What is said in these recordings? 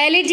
LED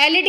LED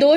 2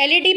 LED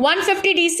150 DC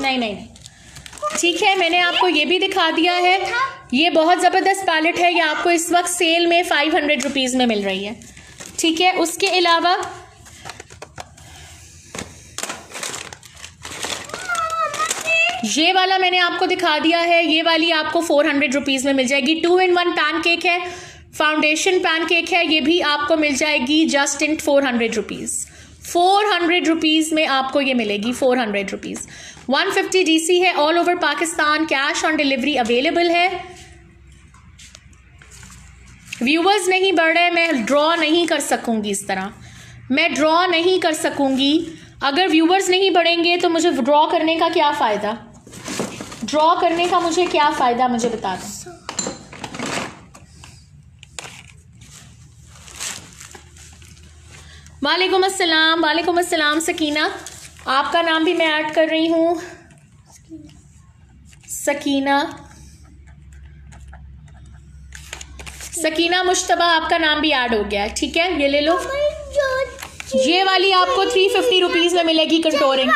नहीं, ठीक है, मैंने आपको ये भी दिखा दिया है। ये बहुत ज़बरदस्त पैलेट है, ये आपको इस वक्त सेल में 500 रुपीज़ में मिल रही है, ठीक है। उसके अलावा ये वाला मैंने आपको दिखा दिया है, ये वाली आपको 400 रुपीज़ में मिल जाएगी। 2-in-1 पैन केक है, फाउंडेशन पैन केक है, ये भी आपको मिल जाएगी जस्ट इन 400 रुपीज़। 400 रुपीज़ में आपको ये मिलेगी, 400 रुपीज़। 150 DC है, all over Pakistan, cash on delivery available है। व्यूवर्स नहीं बढ़ रहे, मैं ड्रॉ नहीं कर सकूंगी, इस तरह मैं ड्रॉ नहीं कर सकूंगी। अगर व्यूवर्स नहीं बढ़ेंगे तो मुझे ड्रॉ करने का क्या फ़ायदा, ड्रॉ करने का मुझे क्या फ़ायदा, मुझे बता दें। वालेकुम अस्सलाम, वालेकुम अस्सलाम सकीना, आपका नाम भी मैं ऐड कर रही हूँ। सकीना मुश्तबा, आपका नाम भी ऐड हो गया है, ठीक है। ये ले लो, ये वाली आपको 350 रुपीज़ में मिलेगी कंटोरिंग।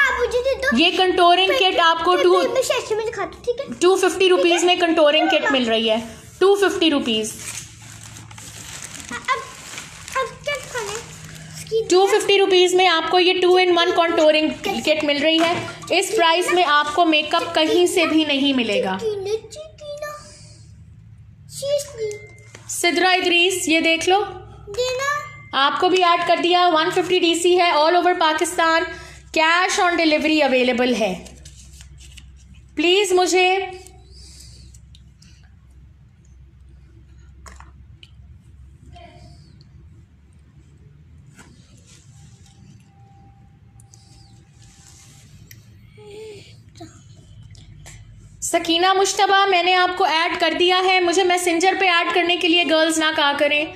ये कंटोरिंग किट आपको 250 रुपीज़ में कंटोरिंग किट मिल रही है, 250 रुपीज़। 250 रुपीज़ में आपको ये 2-in-1 कंटोरिंग किट मिल रही है। इस प्राइस में आपको मेकअप कहीं से भी नहीं मिलेगा। सिद्रा इदरीस, ये देख लो, आपको भी ऐड कर दिया। 150 DC है, all over Pakistan, cash on delivery available है। प्लीज़ मुझे सकीना मुश्तबा, मैंने आपको ऐड कर दिया है। मुझे मैसेंजर पे ऐड करने के लिए गर्ल्स ना कहा करें,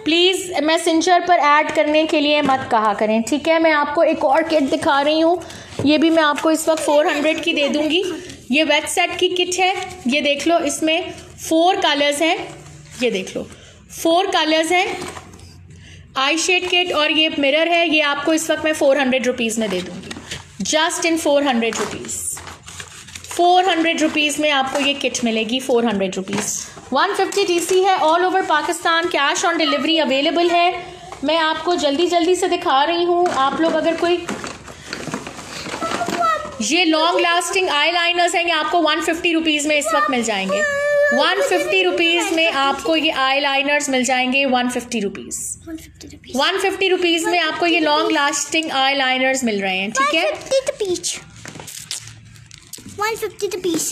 प्लीज़ मैसेंजर पर ऐड करने के लिए मत कहा करें, ठीक है। मैं आपको एक और किट दिखा रही हूँ, ये भी मैं आपको इस वक्त 400 की दे दूँगी। ये वेट सेट की किट है, ये देख लो, इसमें 4 कलर्स हैं, ये देख लो 4 कलर्स हैं, आई शेड किट और ये मिरर है। ये आपको इस वक्त मैं 400 रुपीज़ में दे दूँगी, जस्ट इन 400 रुपीज़। 400 रुपीज़ में आपको ये किट मिलेगी, 400 रुपीज़। 150 DC है, all over Pakistan, cash on delivery available है। मैं आपको जल्दी जल्दी से दिखा रही हूँ। आप लोग अगर कोई, ये लॉन्ग लास्टिंग आई लाइनर्स हैं, ये आपको 150 रुपीज़ में इस वक्त मिल जाएंगे। 150 रुपीज़ में आपको ये आई लाइनर्स मिल जाएंगे, 150 रुपीज़। 150 रुपीज़ में आपको ये लॉन्ग लास्टिंग आई लाइनर्स मिल रहे हैं, ठीक है। 150 the piece.